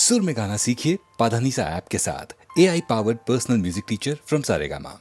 सुर में गाना सीखिए पाधानीसा ऐप के साथ। AI powered personal music teacher from Saregama.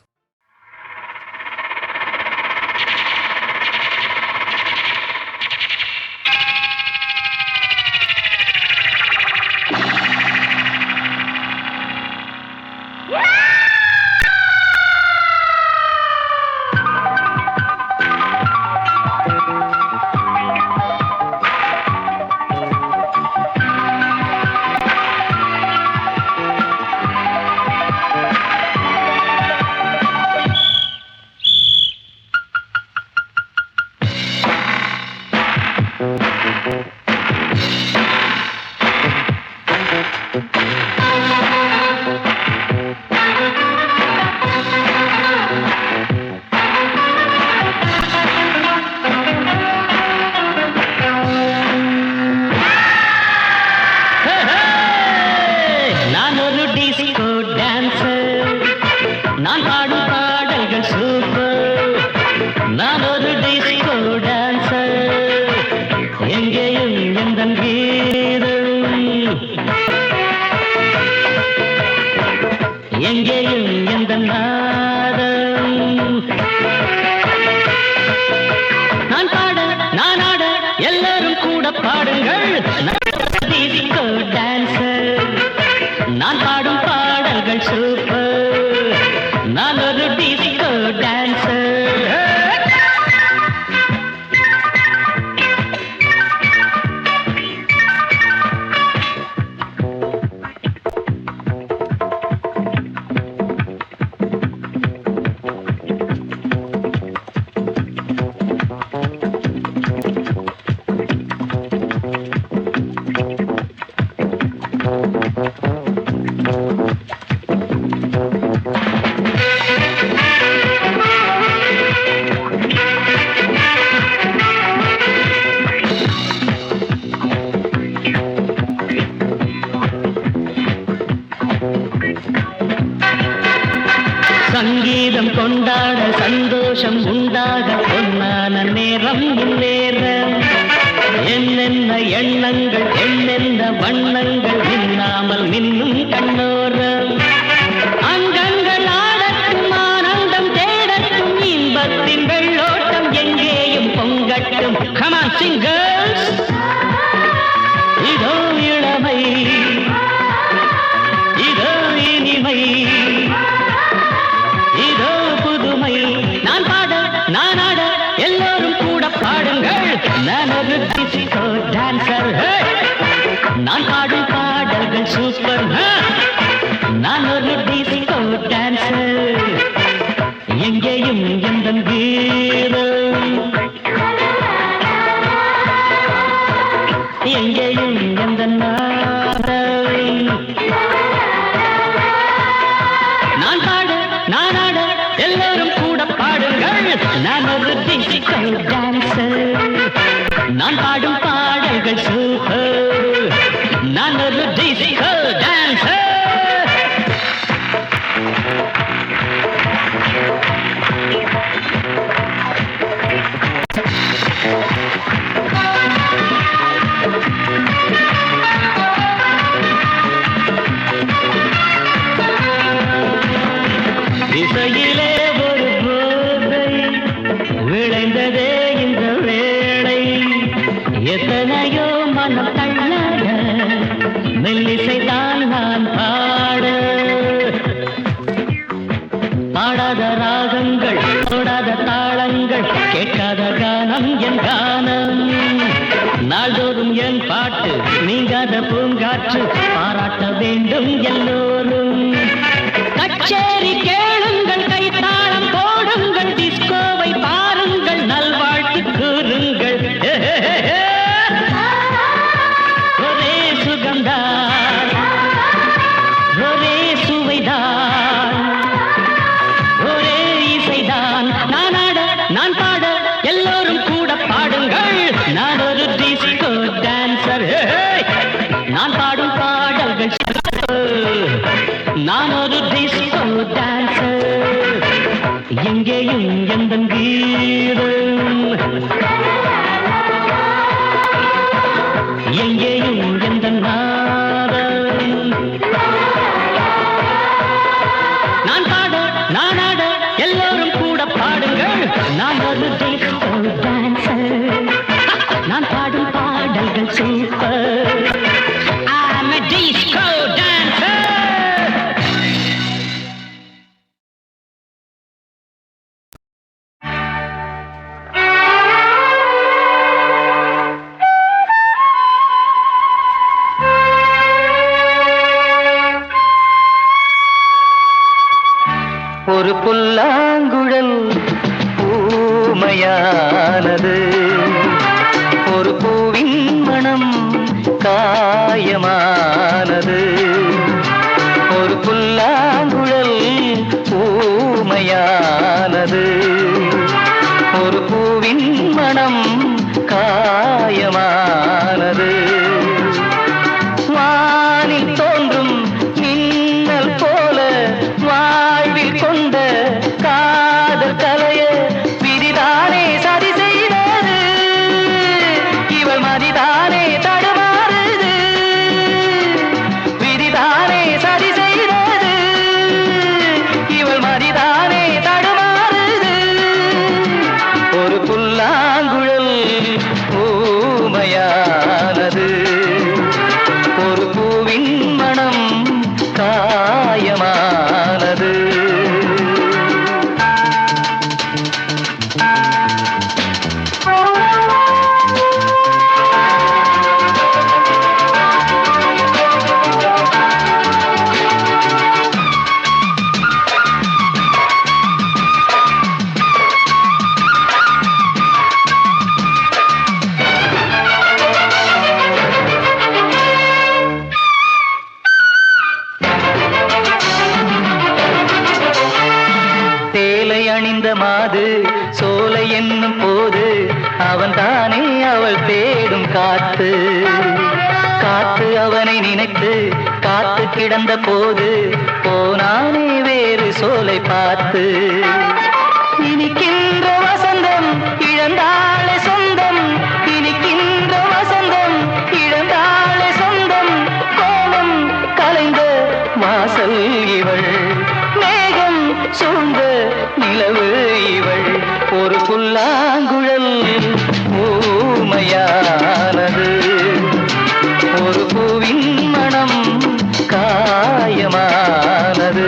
சங்கீதம் கொண்டாட சந்தோஷம் உண்டாக பொன்னான நேரம் இந்நேரம். என்னென்ன எண்ணங்கள் என்னென்ன வண்ணங்கள் மின்னாமல் மின்னும் கண்ணோரம். அங்கங்கள் ஆடட்டும் ஆனந்தம் தேடட்டும் இன்பத்தின் வெள்ளோட்டம் எங்கேயும் பொங்கட்டும். Come on singers, இதோ இளமை இதோ இனிமை இதோ புதுமை. நான் பாட நான் ஆட எல்லோரும் கூட பாடுங்கள். நான் ஒரு டிஸ்கோ டான்சர். நான் பாடும் பாடல்கள் சூப்பர். நான் ஒரு டிஸ்கோ டான்சர். எங்கேயும் எந்த வீரம் எங்கேயும் எந்த நாதம். நான் பாட நான் ஆட எல்லோரும் கூட பாடுங்கள். நான் ஒரு டிஸ்கோ டான்சர். நான் பாடும் பாடல்கள் சூப்பர். நான் ஒரு டிஸ்கோ டான்சர். இசையிலே ஒரு போதை விளைந்ததே இந்த வேளை. எத்தனையோ மனம் தள்ளாட மெல்லிசைதான் நான் பாட. பாடாத ராகங்கள் தொடாத தாளங்கள் கேட்காத கானம் என் கானம். நாள்தோறும் என் பாட்டு நீங்காத பூங்காற்று பாராட்ட வேண்டும் எல்லோரும். கச்சேரி கேளுங்கள் கைத்தாளம் போடுங்கள் டிஸ்கோவை பாருங்கள் நல்வாழ்த்து கூறுங்கள். ஒரே சுகம்தான் ஒரே சுவைதான் ஒரே இசைதான். நான் ஆட நான் பாட எல்லோரும் கூட பாடுங்கள். நான் ஒரு டிஸ்கோ டான்சர். நான் பாடும் பாடல்கள் நான் ஒரு டிஸ்கோ டான்சர். எங்கேயும் எந்த கீதம் எங்கேயும் எந்த நாதம். நான் ஒரு டிஸ்கோ டான்சர், நான் பாடும் பாடல்கள் super. I'm a disco dancer. ஒரு புல்லாங்குழல் ஊமையானது, ஒரு பூவின் மனம் காயமானது. ஒரு புல்லாங்குழல் ஊமையானது, ஒரு பூவின் மனம் காயமானது. வானில் தோன்றும் மின்னல் போல வாழ்வில் கொண்ட காதல் கலைய விதிதானே சதி செய்தது, இவள் மதிதானே தடுமாறுது. விதிதானே சதி செய்தது, இவள் மதிதானே தடுமாறுது. ஒரு புல்லாங்குழல் ஊமையானது, ஒரு பூவின் மனம் காயமானது. சேலை அணிந்த மாது சோலை என்னும் போது அவன்தானே அவள் தேடும் காத்து. காத்து அவனை நினைத்து காத்து கிடந்த போது போனானே வேறு சோலை பார்த்து. இனிக்கின்ற வசந்தம் இழந்தாளே சொந்தம், இனிக்கின்ற வசந்தம் இழந்தாளே சொந்தம். கோலம் கலைந்த வாசல் இவள், மேகம் சூழ்ந்த நிலவு இவள். ஒரு புல்லாங்குழல் ஊமையானது, ஒரு பூவின் மனம் காயமானது.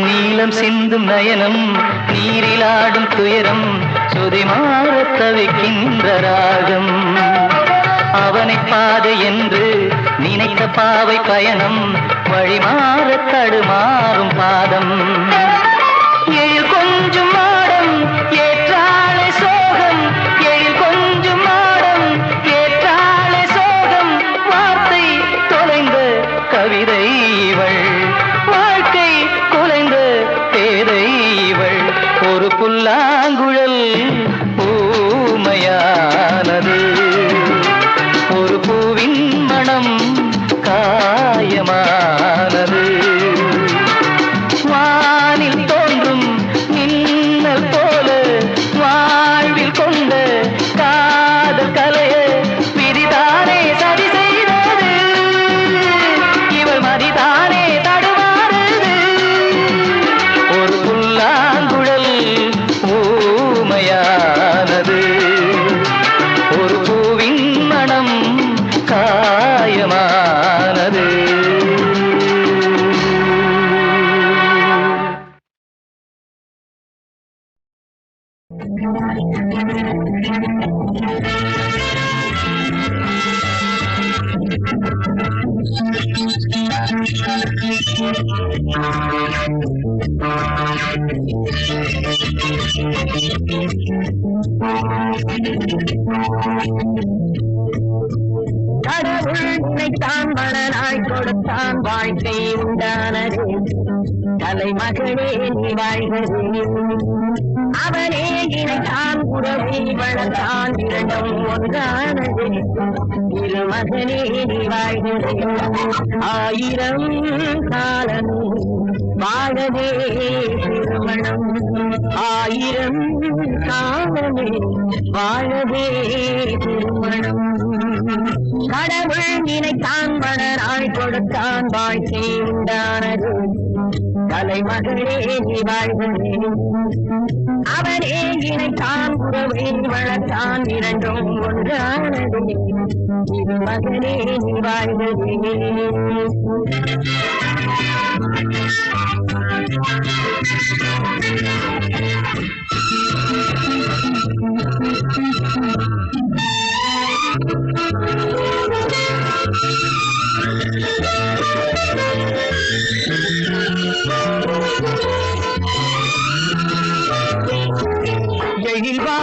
நீலம் சிந்தும் நயனம் நீரிலாடும் துயரம், சுதிமாற தவிக்கின்ற ராகம். அவனை பாதை என்று நினைத்த பாவை பயணம், வழிமாற தடுமாறும் பாதம். எழில் கொஞ்சம் மாடம் ஏற்றாளே சோகம், எழில் கொஞ்சம் மாடம் ஏற்றாளே சோகம். வார்த்தை தொலைந்த கவிதை இவள், வாழ்க்கை குலைந்த பேதை இவள். ஒரு புல்லாங்குழல் ஊமையானது, ஒரு பூவின் மனம் காயமானது. வானில் தோன்றும் மின்னல் போல வாழ்வில் கொண்ட காதல் கலைய விதிதானே சதி செய்தது, இவள் மதிதானே தடுமாறுது. ஒரு புல்லாங்குழல் ஊமையானது, ஒரு பூவின் மனம் காயமானது. கடவுள் நினைத்தான் மனநாய் கொடுத்தான் வாழ்க்கை உண்டானது. தலைமகளே நீ வாழ்கிறே, அவனே இணைத்தான் உறவை வளர்த்தான் இரண்டும் ஒன்றானது திருமகனே நீ வாழ்கிறேன் ஆயிரம் காலம் வாழவே திருமணம் ஆயிரம் காலமே வாழவே திருமணம் கடவுள் நினைத்தான் மணராய் கொடுத்தான் வாழ்க்கை உண்டானது தலைமகளே நீ வாழ்கிறே அவனே இணைத்தான் உறவை வளர்த்தான் இரண்டும் ஒன்றானது இது மகனே நீ வாழ்கிறே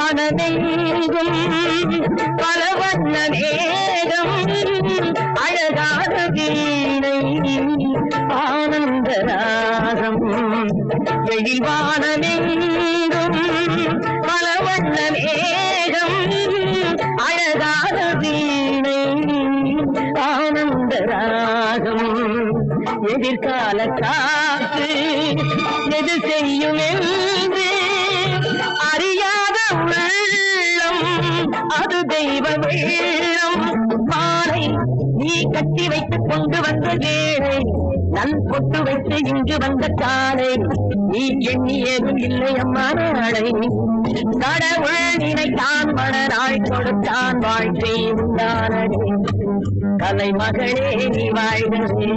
எழில்வானதெங்கும் பல வண்ண மேகம் அழகான வீணை ஆனந்த ராகம் எழில்வானதெங்கும் பல வண்ண மேகம் அழகான வீணை ஆனந்த ராகம் எதிர்கால காற்று எது செய்யும் என்று அறியாத உள்ளம் அது தெய்வ வெள்ளம் பானை நீ கட்டி வைத்துக் கொண்டு வந்த வேளை நன் பொட்டு வைத்து இங்கு வந்த காலை நீ எண்ணியதும் இல்லை அம்மா நாளை கடவுள் நினைத்தான் மணராய் கொடுத்தான் வாழ்க்கை உண்டானதே கலைமகளே நீ வாழ்கிறே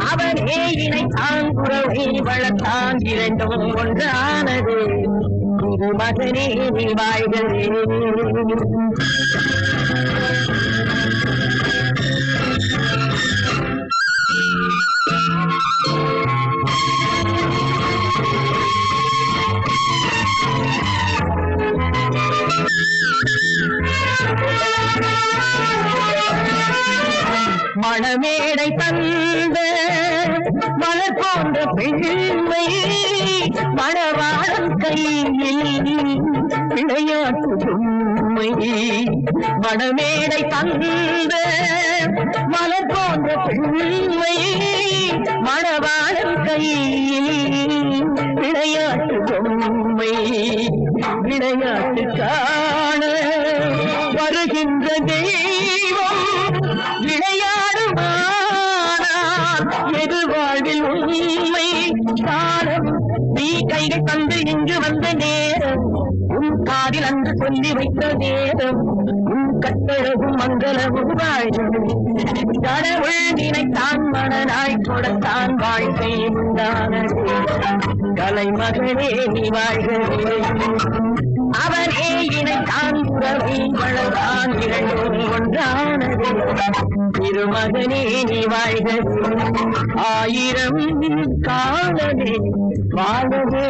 அவனே இணைத்தான் உறவை வளர்த்தான் இரண்டும் ஒன்றானது இது மகனே நீ வாழ்கிறே மணமேடை தந்த மலர் போன்ற பெண்மை மணவாளன் கையில் விளையாட்டு உண்மை மணமேடை தந்த மலர் போன்ற பெண்மை மணவாளன் கையில் விளையாட்டு பொம்மை விளையாட்டு காண வருகின்ற தெய்வம் விளையாடுவானார் எது வாழ்வில் உண்மை காலம் நீ கைகள் தந்து இங்கு வந்த நேரம் உன் காதில் அன்று சொல்லி வைத்த நேரம் உன் கட்டழகும் மங்களமும் வாழ்வு கடவுள் நினைத்தான் மணனாய் கொடுத்தான் வாழ்க்கை உண்டானது கலைமகளே நீ வாழ்கிறே அவனே இணைத்தான் உறவை வளர்த்தான் இரண்டும் ஒன்றானது திருமகனே நீ வாழ்கிறே ஆயிரம் காலமே வாழவே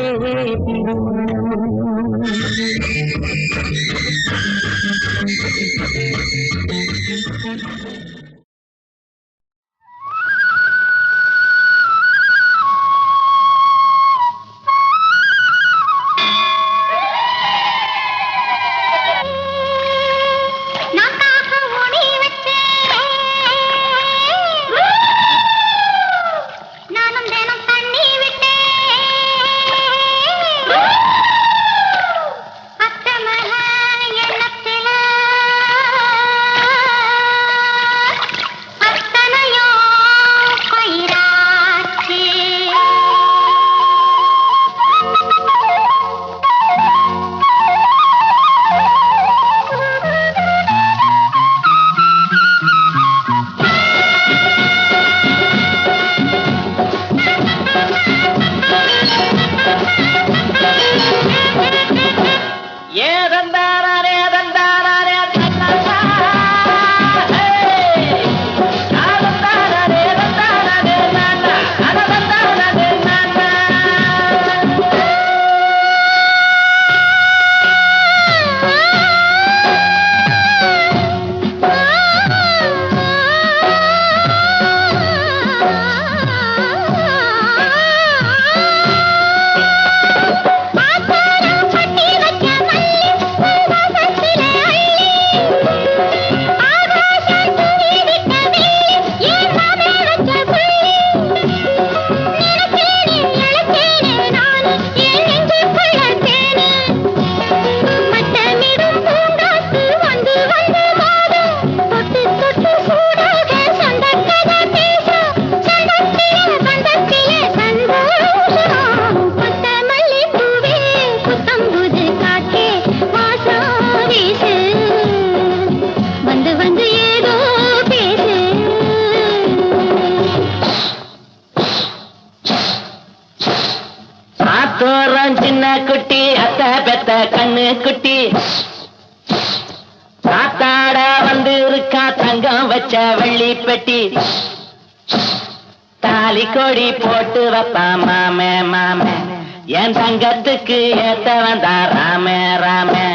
ஆத்தோரம் சின்ன குட்டி அத்த பெத்த கண்ணு குட்டி காத்தாட வந்து இருக்கா தங்கம் வச்ச வெள்ளி பெட்டி தாலி கொடி போட்டு வைப்பா மாமே மாமே என் தங்கத்துக்கு ஏத்த வந்தா ராமே ராமே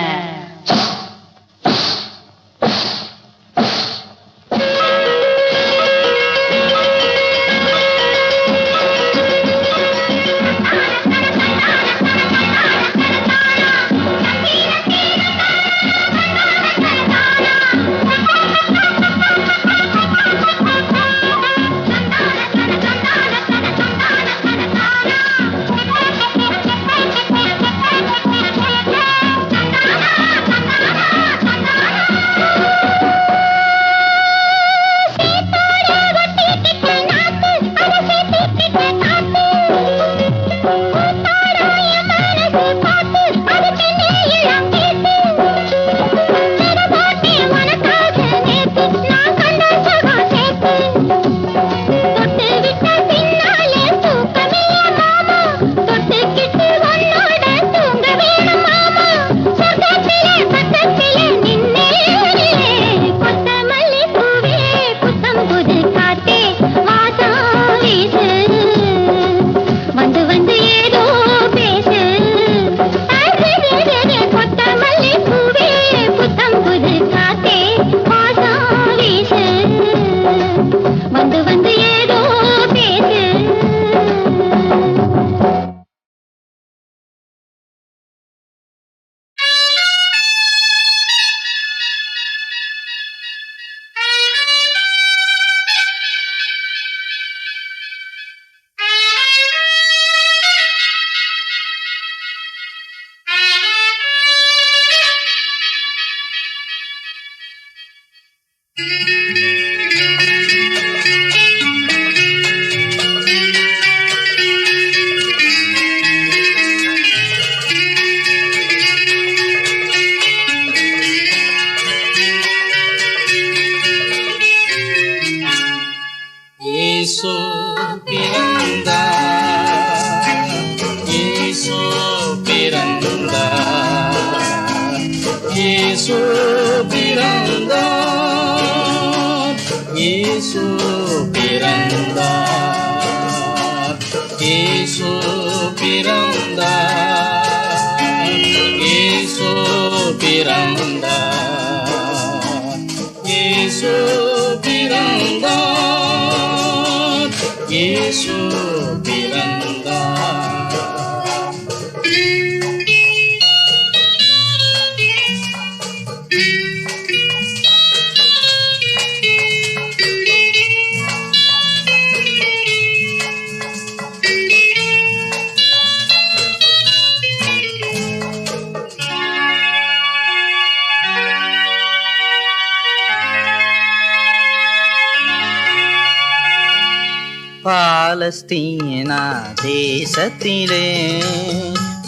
பாலஸ்தீனா தேசத்திலே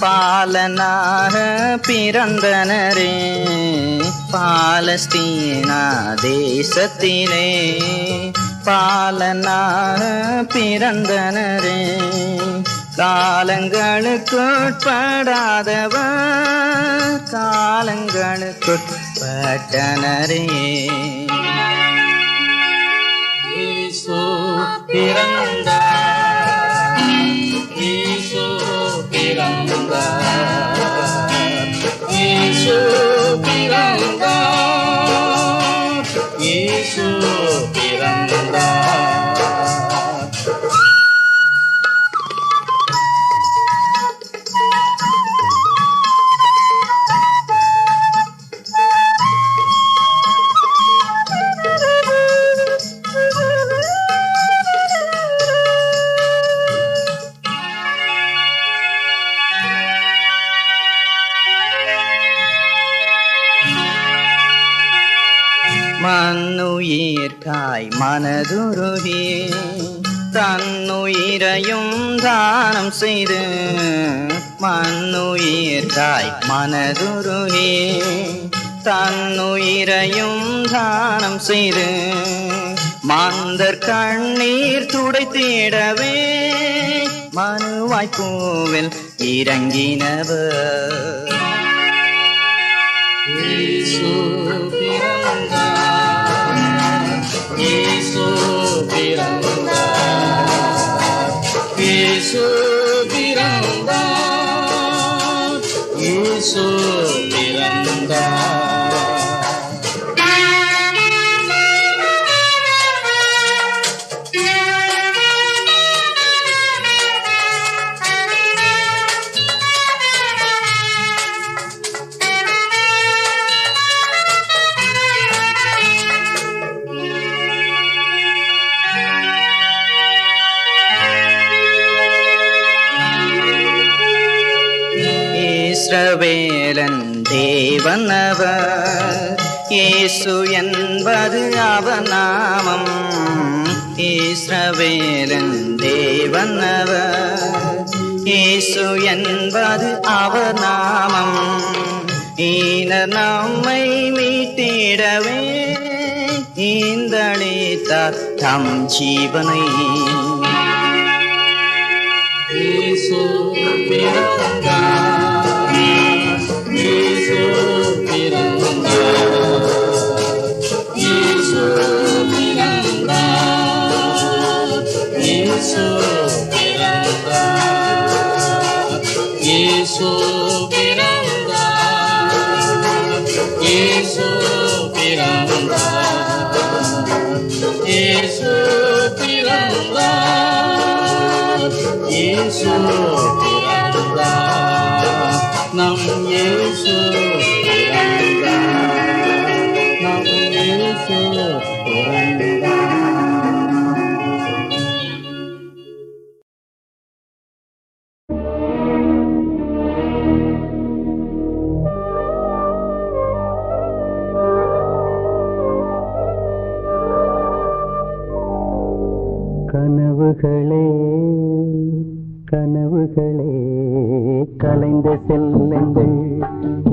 பாலனாக பிறந்தனரே பாலஸ்தீனா தேசத்திலே பாலனாக பிறந்தனரே காலங்களுக்குட்படாதவர் காலங்களுக்குட்பட்டனரே இயேசு பிறந்தார் இயேசு பிறந்தார் இயேசு பிறந்தார் இயேசு பிறந்தார் மண்ணுயிர்காய் மனதுருகி தன்னுயிரையும் தானம் செய்து மண்ணுயிர்காய் மனதுருகி தன்னுயிரையும் தானம் செய்து மாந்தர் கண்ணீர் துடைத்திடவே மனுவாய்ப்பூவில் இறங்கினவர். இயேசு பிறந்தார், இயேசு பிறந்தார், இயேசு பிறந்தார், இயேசு பிறந்தார். இஸ்ரவேலன் தேவன் அவர், இயேசு என்பது அவர் நாமம். இஸ்ரவேலன் தேவன் அவர், இயேசு என்பது அவர் நாமம். ஈனர் நம்மை மீட்டிடவே ஈந்தளித்தார் தம் ஜீவனை. இயேசு பிறந்தார், இயேசு பிறந்தார், இயேசு பிறந்தார், இயேசு பிறந்தார், இயேசு பிறந்தார், இயேசு பிறந்தார், இயேசு பிறந்தார், இயேசு பிறந்தார், நம் இயேசு பிறந்தார், நம் இயேசு பிறந்தார். கனவுகளே கனவுகளே கலைந்த செல்லுங்கள்,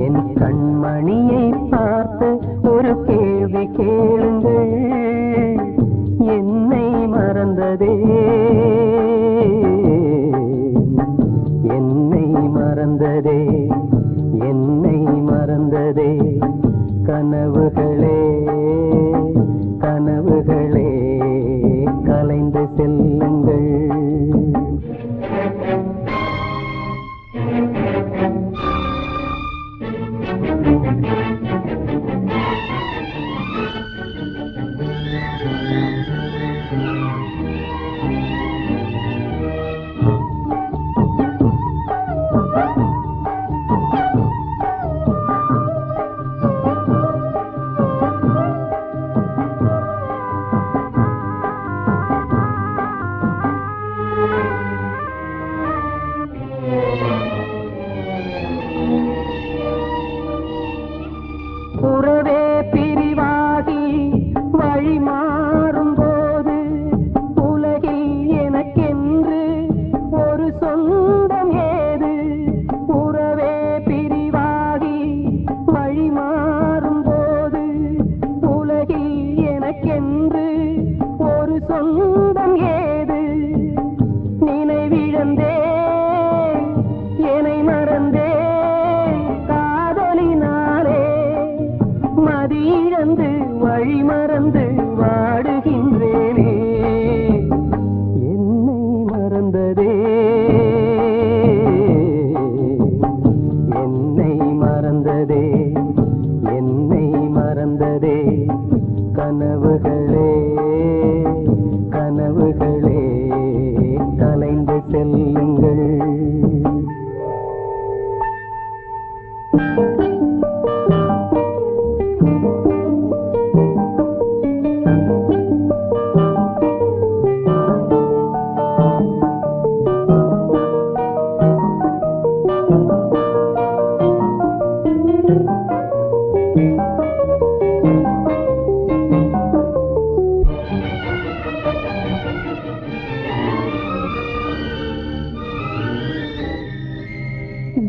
என் கண்மணியை பார்த்து ஒரு கேள்வி கேளுங்கள். என்னை மறந்ததே, என்னை மறந்ததே, என்னை மறந்ததே. கனவுகளே கனவுகளே கலைந்து செல்லுங்கள். உறவே பிரிவாகி வழி மாறும்போது உலகில் எனக்கென்று ஒரு சொந்தம் ஏது? உறவே பிரிவாகி வழி மாறும்போது உலகில் எனக்கென்று ஒரு சொந்தம் ஏது? நினைவிழந்தேன், என்னை மறந்தேன் காதலினாலே, மதியிழந்து வழி மறந்து வாடுகின்றேனே. என்னை மறந்ததே, என்னை மறந்ததே, என்னை மறந்ததே. கனவுகளே கனவுகளே கலைந்து செல்லுங்கள்.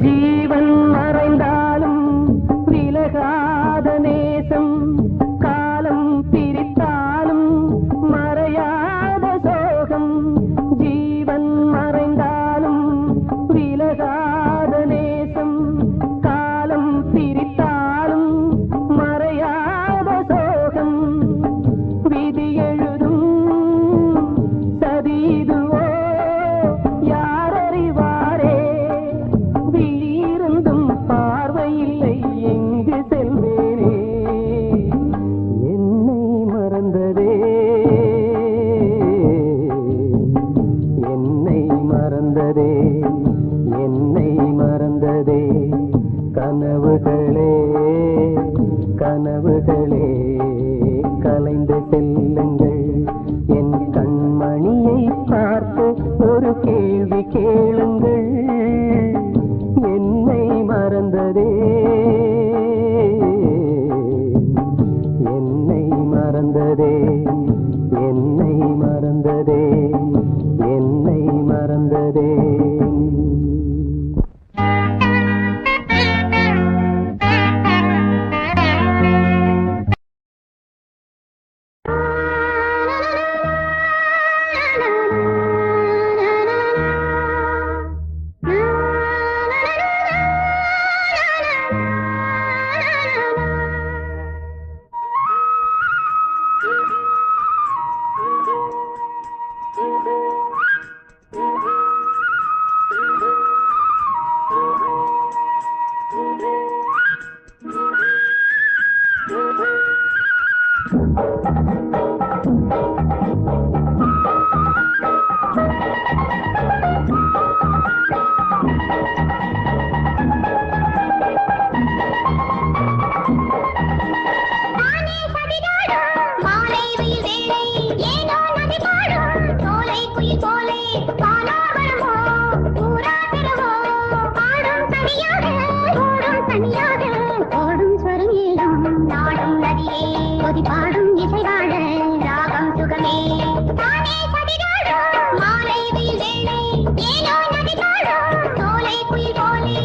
ஜீவன் மறைந்தாலும் விலகாத நேசம், காலம் பிரித்தாலும் மறையாத சோகம். ஜீவன் மறைந்தாலும் விலகாத விழியிருந்தும் பார்வையில்லை எங்கு செல்வேனே என்னை மறந்ததே என்னை மறந்ததே என்னை மறந்ததே கனவுகளே கனவுகளே கலைந்து செல்லுங்கள் என் கண்மணியை பார்த்து ஒரு கேள்வி கேளுங்கள் என்னை மறந்ததே என்னை மறந்ததே என்னை மறந்ததே என்னை மறந்ததே பாடும் இசை வாழ ராகம் சுகமே தானே சதிராடும் மாலை வெயில் வேளை ஏனோ நதி பாடும் சோலை குயில் போலே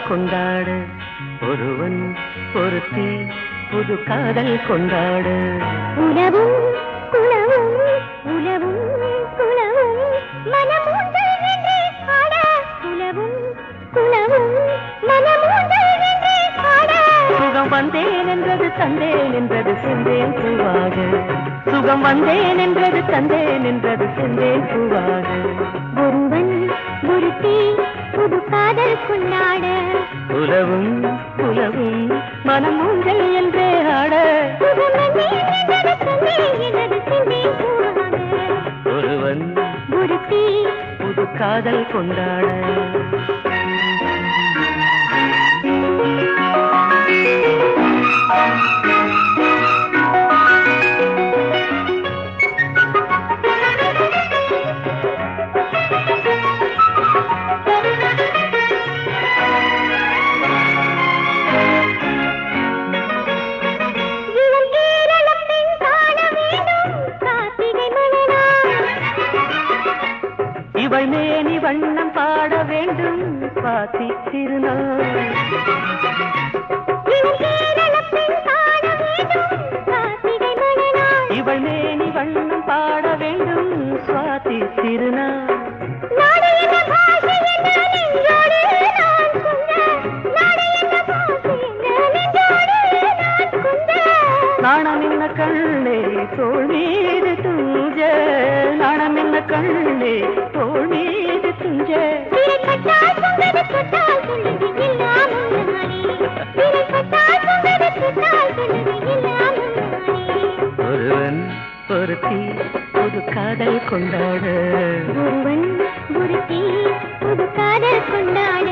கொண்டாடு ஒருவன் ஒருத்தி புது காதல் கொண்டாடு உலவும் குலவும் உலவும் குலவும் மனமூந்தல் வென்றே ஆட உலவும் குலவும் மனமூந்தல் வென்றே ஆட சுகம் வந்தேன் என்றது தந்தேன் என்றது செந்தேன் பூவாக சுகம் வந்தேன் என்றது தந்தேன் என்றது செந்தேன் பூவாக ஒருவன் ஒருத்தி புது காதல் கொண்டாட உலவும் உலவும் மனமூஞ்சல் என்றே ஆட ஒருவன் ஒருத்தி புது காதல் கொண்டாட இவள் மேனி வண்ணம் பாட வேண்டும் பாத்தி திருநாள் இவள் மேனி வண்ணம் பாட வேண்டும் சுவாதி திருநாள் நாணம் என்ன கண்ணே தோள் மீது துஞ்ச நாணம் என்ன கண்ணே தோள் மீது துஞ்ச ஒருவன் ஒருத்தி புது காதல் கொண்டாட ஒருவன் ஒருத்தி புது காதல் கொண்டாட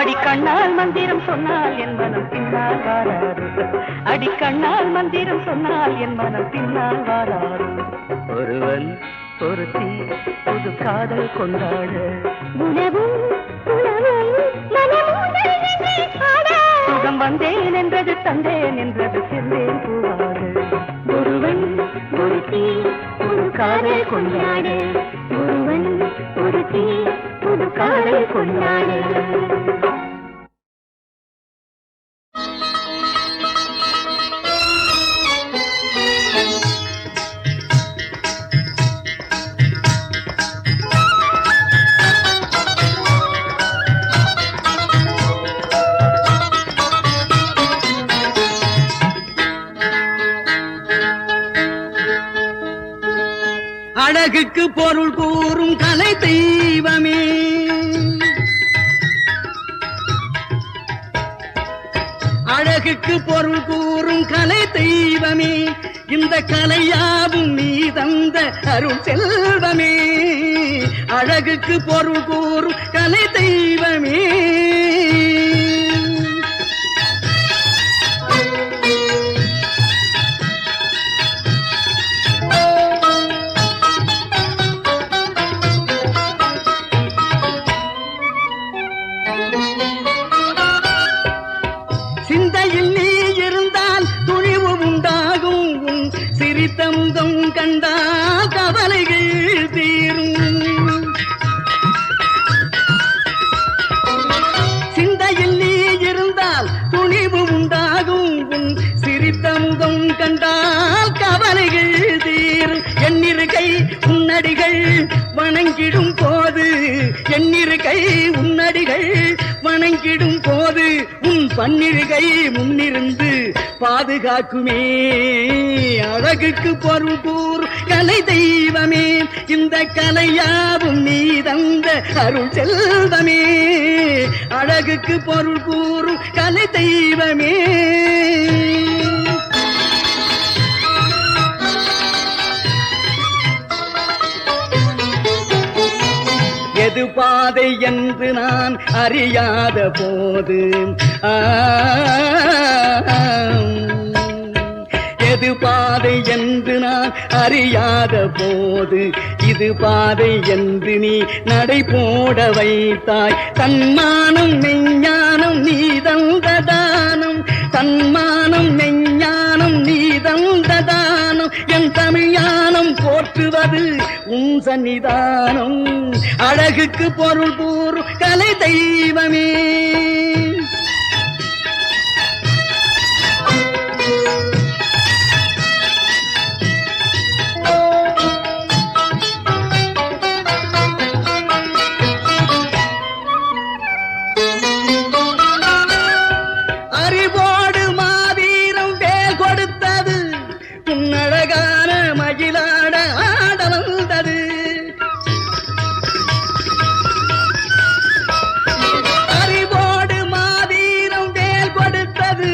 அடிக்கண்ணால் மந்திரம் சொன்னால் என் மனம் பின்னால் வாராது. அடிக்கண்ணால் மந்திரம் சொன்னால் என் மனம் பின்னால் வாராது. ஒருவன் ஒருத்தி புது காதல் கொண்டாட உணவும் உணவும் மனமுதல் என்னை பாட. சுகம் வந்தேன் என்றது தந்தேன் என்றது சென்றேன் பூவாடு. ஒருவன் ஒருத்தி புது காதல் கொண்டாட. ஒருவன் ஒருத்தி புது காதல் கொண்டாட. அழகுக்கு பொருள் கூறும் கலை தெய்வமே, அழகுக்கு பொருள் கூறும் கலை தெய்வமே, இந்த கலையாவும் நீ தந்த அருள் செல்வமே. அழகுக்கு பொருள் கூறும் கலை தெய்வமே. சிந்தையில் நீ இருந்தால் துணிவு உண்டாகும், உன் சிரித்தமுகம் கண்டால் கவலைகள் தீரும். சிந்தையில் நீ இருந்தால் துணிவு உண்டாகும், உன் சிரித்தமுகம் கண்டால் கவலைகள் தீரும். எண்ணிருக்கை உன்னடிகள் வணங்கிடும் போது, எண்ணிருக்கை உன்னடிகள் வணங்கிடும் போது, உன் பன்னிருகை முன்னிருந்து பாதுகாக்குமே. அழகுக்கு பொருள் கூறு கலை தெய்வமே, இந்த கலையாவும் நீ தந்த அருள் செல்வமே. அழகுக்கு பொருள் கூறு கலை தெய்வமே. எது பாதை என்று நான் அறியாத போது, எது பாதை என்று நான் அறியாத போது, இது பாதை என்று நீ நடை போட வைத்தாய். தன்மானம் மெஞ்ஞானம் நீ தந்த தானம், தன்மானம் மெஞ்ஞானம் நீ தந்த தானம். என் தமிழ்ஞானம் போற்றுவது உன் சன்னிதானம். அழகுக்கு பொருள் கூறும் கலை தெய்வமே. அறிவோடு மாவீரம் வேல் கொடுத்தது, உன்னழகான மகிழாட ஆட வந்தது. அறிவோடு மாவீரம் வேல் கொடுத்தது,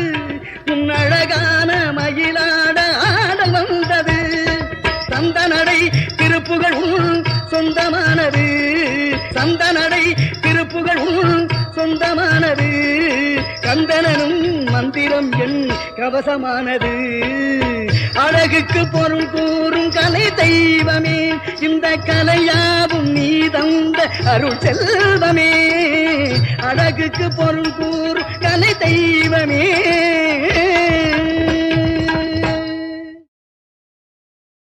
உன்னழகான மகிழாட ஆட வந்தது. சந்தனடை திருப்புகள் சொந்தமானது, சந்தனடை திருப்புகள் சொந்தமானது. கந்தனும் மந்திரம் என் கவசமானது. அழகுக்கு பொருள் கூறும் கலை தெய்வமே, இந்த கலையாவும் நீ தந்த அருள் செல்வமே. அழகுக்கு பொருள் கூறும் கலை தெய்வமே.